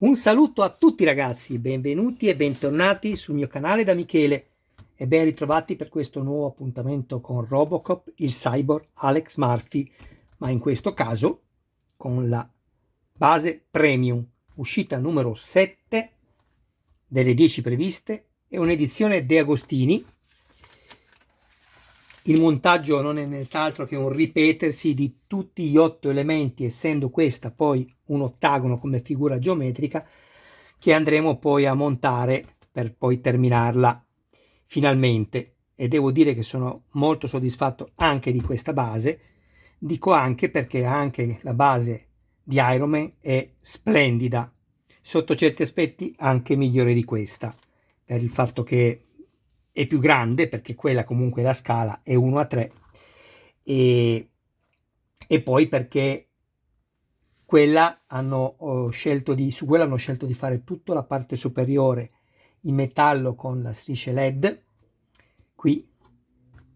Un saluto a tutti ragazzi, benvenuti e bentornati sul mio canale da Michele e ben ritrovati per questo nuovo appuntamento con Robocop, il cyborg Alex Murphy, ma in questo caso con la base premium, uscita numero 7 delle 10 previste e un'edizione De Agostini. Il montaggio non è nient'altro che un ripetersi di tutti gli 8 elementi, essendo questa poi un ottagono come figura geometrica che andremo poi a montare per poi terminarla finalmente. E devo dire che sono molto soddisfatto anche di questa base. Dico anche perché anche la base di Iron Man è splendida, sotto certi aspetti anche migliore di questa, per il fatto che è più grande, perché quella comunque la scala è 1 a 3 e poi perché quella su quella hanno scelto di fare tutta la parte superiore in metallo con la strisce LED qui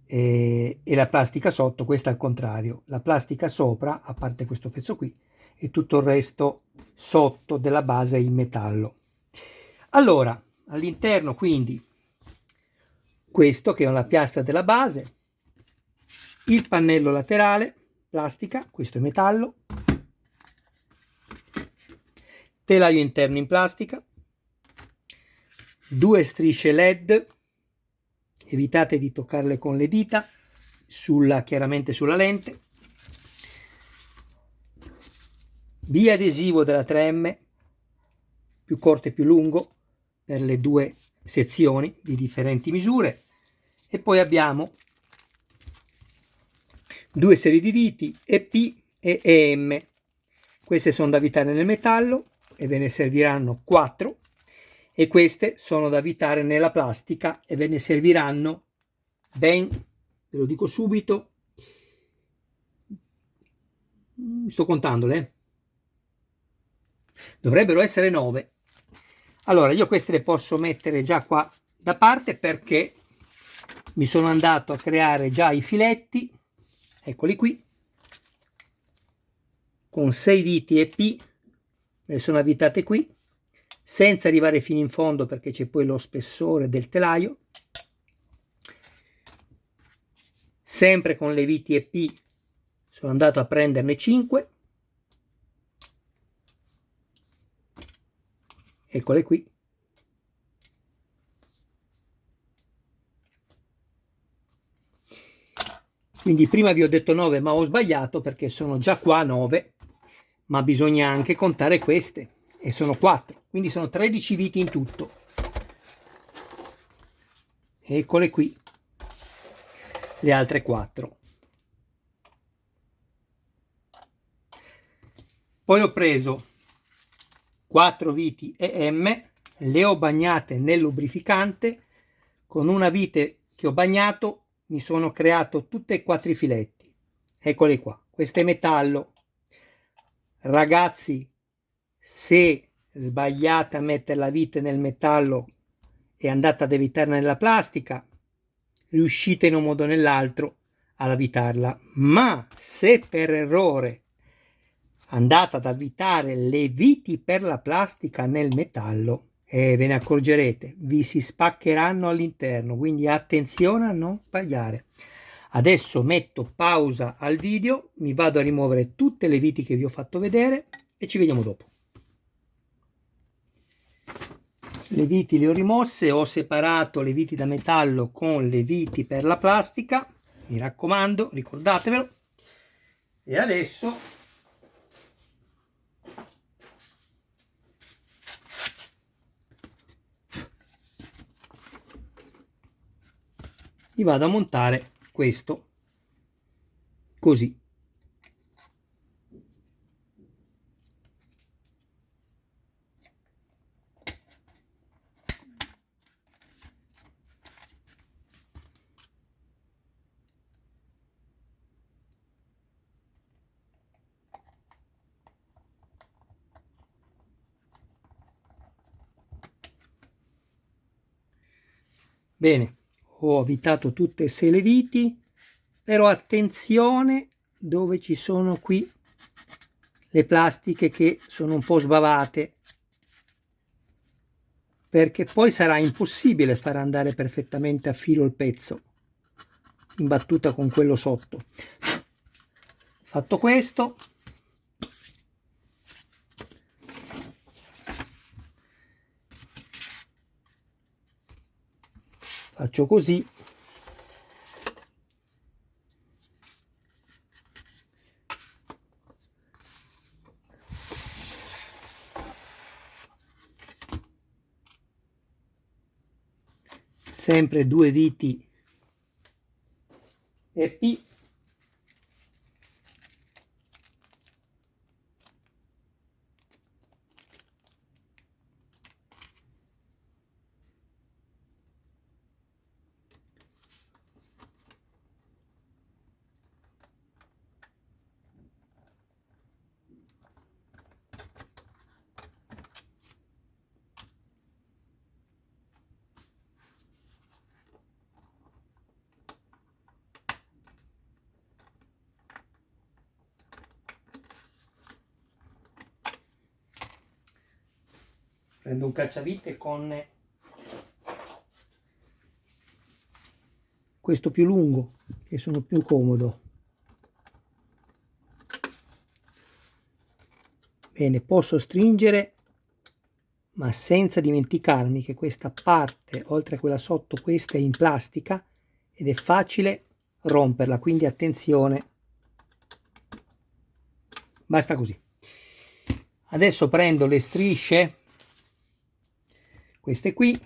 e la plastica sotto. Questa al contrario, la plastica sopra, a parte questo pezzo qui, e tutto il resto sotto della base in metallo. Allora, all'interno quindi questo che è una piastra della base, il pannello laterale plastica, questo è metallo, telaio interno in plastica, 2 strisce LED, evitate di toccarle con le dita, chiaramente sulla lente, biadesivo della 3M, più corto e più lungo, per le 2 sezioni di differenti misure, e poi abbiamo 2 serie di viti EP e EM. Queste sono da avvitare nel metallo e ve ne serviranno 4, e queste sono da avvitare nella plastica e ve ne serviranno ben, ve lo dico subito, sto contandole, dovrebbero essere 9. Allora io queste le posso mettere già qua da parte perché mi sono andato a creare già i filetti, eccoli qui, con 6 viti EP, le sono avvitate qui, senza arrivare fino in fondo perché c'è poi lo spessore del telaio. Sempre con le viti EP sono andato a prenderne 5, eccole qui. Quindi prima vi ho detto 9 ma ho sbagliato perché sono già qua 9, ma bisogna anche contare queste e sono 4, quindi sono 13 viti in tutto. Eccole qui le altre 4. Poi ho preso 4 viti EM, le ho bagnate nel lubrificante, con una vite che ho bagnato mi sono creato tutte e 4 i filetti, eccoli qua. Questo è metallo, ragazzi, se sbagliate a mettere la vite nel metallo e andate ad evitarla nella plastica, riuscite in un modo o nell'altro ad avvitarla, ma se per errore andate ad avvitare le viti per la plastica nel metallo, e ve ne accorgerete, vi si spaccheranno all'interno, quindi attenzione a non sbagliare. Adesso metto pausa al video, mi vado a rimuovere tutte le viti che vi ho fatto vedere e ci vediamo dopo. Le viti le ho rimosse, ho separato le viti da metallo con le viti per la plastica, mi raccomando, ricordatevelo. E adesso mi vado a montare questo così. Bene, ho avvitato tutte e 6 le viti, però attenzione dove ci sono qui le plastiche che sono un po' sbavate, perché poi sarà impossibile far andare perfettamente a filo il pezzo in battuta con quello sotto. Fatto questo, faccio così, sempre 2 viti EP. Prendo un cacciavite con questo più lungo, che sono più comodo. Bene, posso stringere, ma senza dimenticarmi che questa parte, oltre a quella sotto, questa è in plastica ed è facile romperla, quindi attenzione. Basta così. Adesso prendo le strisce, queste qui,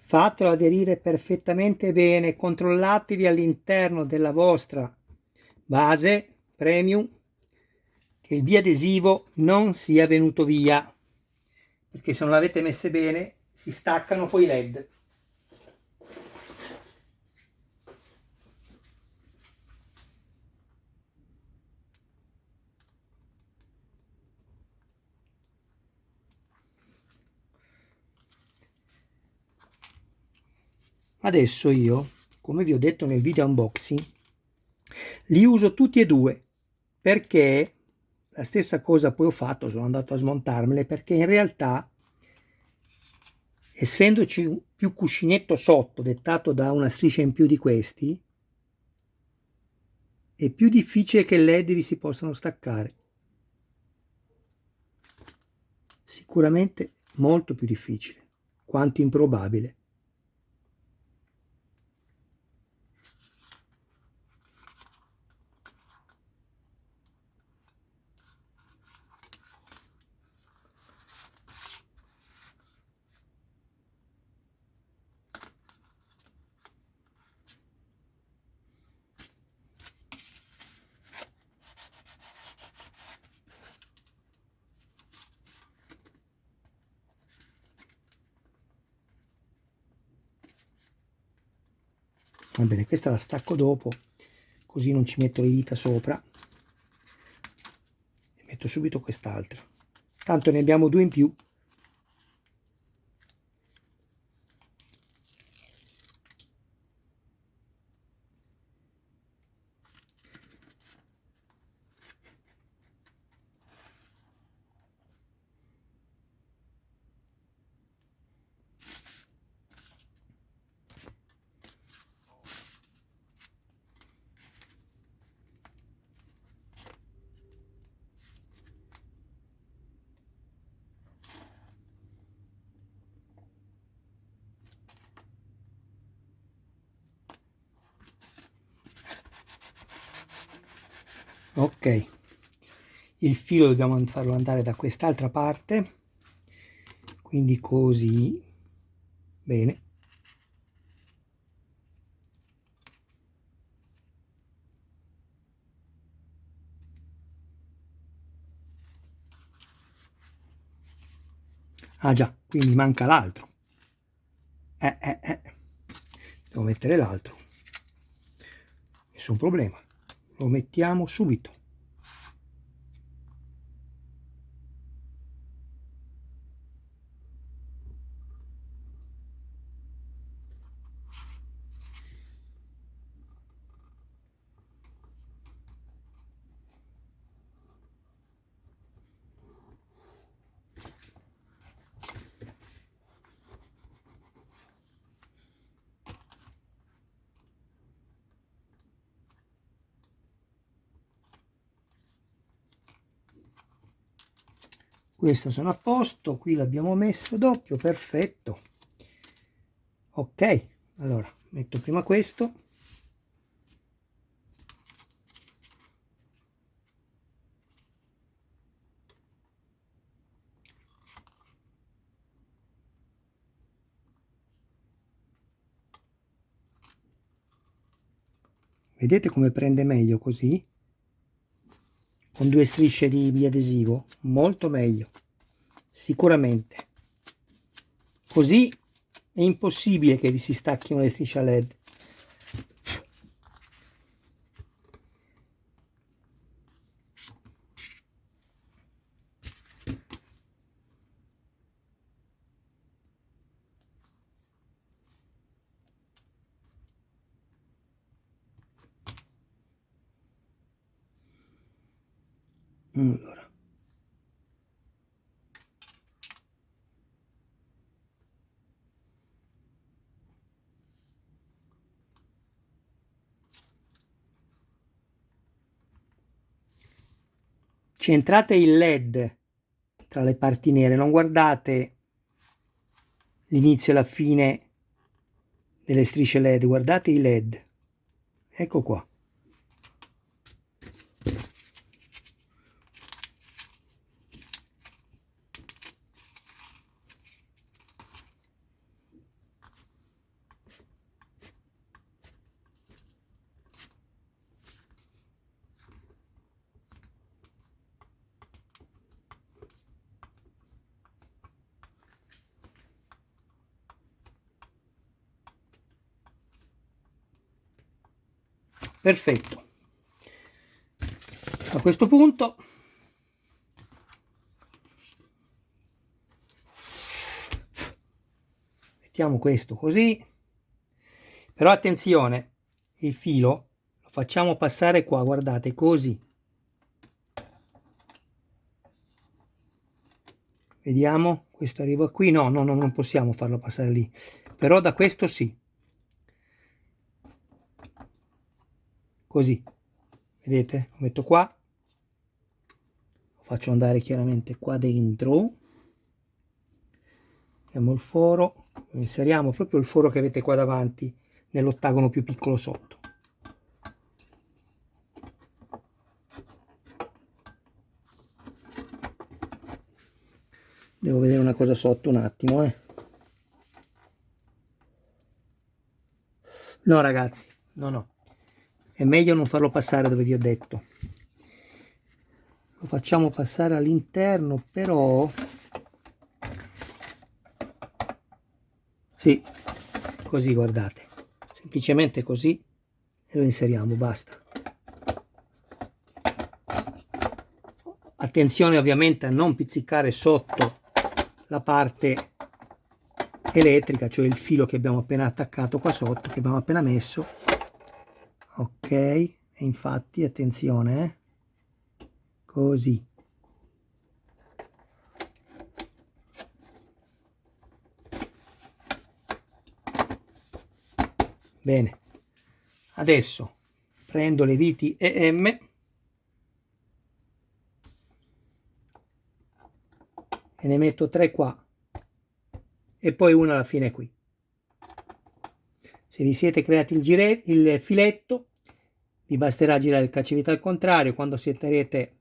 fatelo aderire perfettamente bene, controllatevi all'interno della vostra base premium che il biadesivo non sia venuto via, perché se non l'avete messe bene si staccano poi i led. Adesso io, come vi ho detto nel video unboxing, li uso tutti e due, perché la stessa cosa poi ho fatto, sono andato a smontarmele, perché in realtà, essendoci più cuscinetto sotto, dettato da una striscia in più di questi, è più difficile che i led vi si possano staccare. Sicuramente molto più difficile, quanto improbabile. Va bene, questa la stacco dopo, così non ci metto le dita sopra. E metto subito quest'altra. Tanto ne abbiamo due in più. Ok, il filo dobbiamo farlo andare da quest'altra parte, quindi così, bene. Ah già, qui mi manca l'altro. Devo mettere l'altro. Nessun problema. Lo mettiamo subito. Questo sono a posto, qui l'abbiamo messo doppio, perfetto. Ok, allora metto prima questo. Vedete come prende meglio così? Con due strisce di adesivo? Molto meglio, sicuramente. Così è impossibile che vi si stacchino le strisce a LED. Allora. Centrate il LED tra le parti nere, non guardate l'inizio e la fine delle strisce LED, guardate i LED. Ecco qua. Perfetto. A questo punto mettiamo questo così, però attenzione, il filo lo facciamo passare qua, guardate, così. Vediamo, questo arriva qui, no, non possiamo farlo passare lì, però da questo sì. Così, vedete? Lo metto qua, lo faccio andare chiaramente qua dentro, abbiamo il foro, inseriamo proprio il foro che avete qua davanti nell'ottagono più piccolo sotto. Devo vedere una cosa sotto un attimo, No ragazzi, no, è meglio non farlo passare dove vi ho detto. Lo facciamo passare all'interno, però sì, così guardate, semplicemente così e lo inseriamo, basta. Attenzione ovviamente a non pizzicare sotto la parte elettrica, cioè il filo che abbiamo appena attaccato qua sotto, che abbiamo appena messo. Ok, e infatti attenzione, così. Bene, adesso prendo le viti EM e ne metto 3 qua e poi una alla fine qui. Se vi siete creati il filetto, Vi basterà girare il cacciavite al contrario. Quando sentirete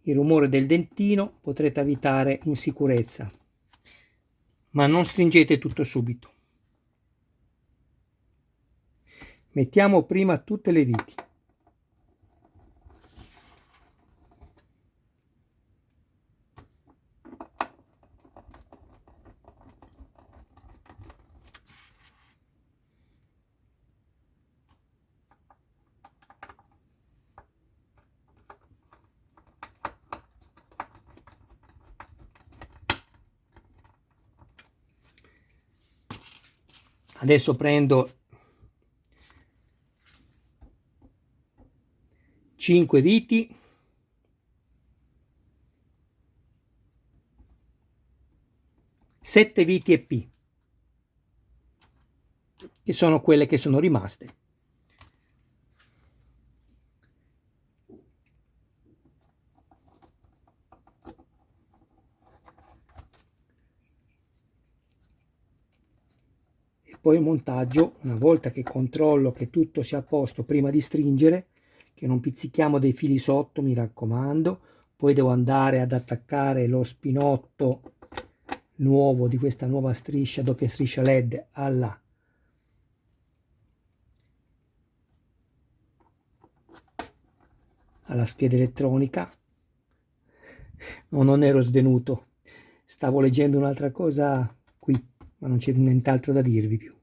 il rumore del dentino potrete avvitare in sicurezza, ma non stringete tutto subito. Mettiamo prima tutte le viti. Adesso prendo 5 viti sette viti e P, che sono quelle che sono rimaste. E poi il montaggio, una volta che controllo che tutto sia a posto prima di stringere, che non pizzichiamo dei fili sotto, mi raccomando. Poi devo andare ad attaccare lo spinotto nuovo di questa nuova striscia, doppia striscia LED, alla scheda elettronica. No, non ero svenuto, stavo leggendo un'altra cosa qui, ma non c'è nient'altro da dirvi più.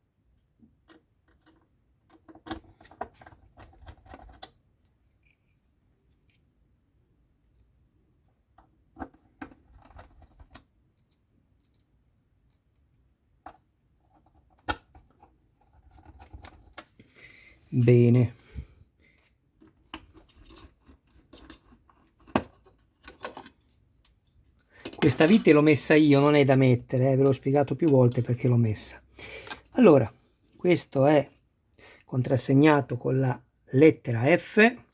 Bene, questa vite l'ho messa io, non è da mettere, ve l'ho spiegato più volte perché l'ho messa. Allora, questo è contrassegnato con la lettera F,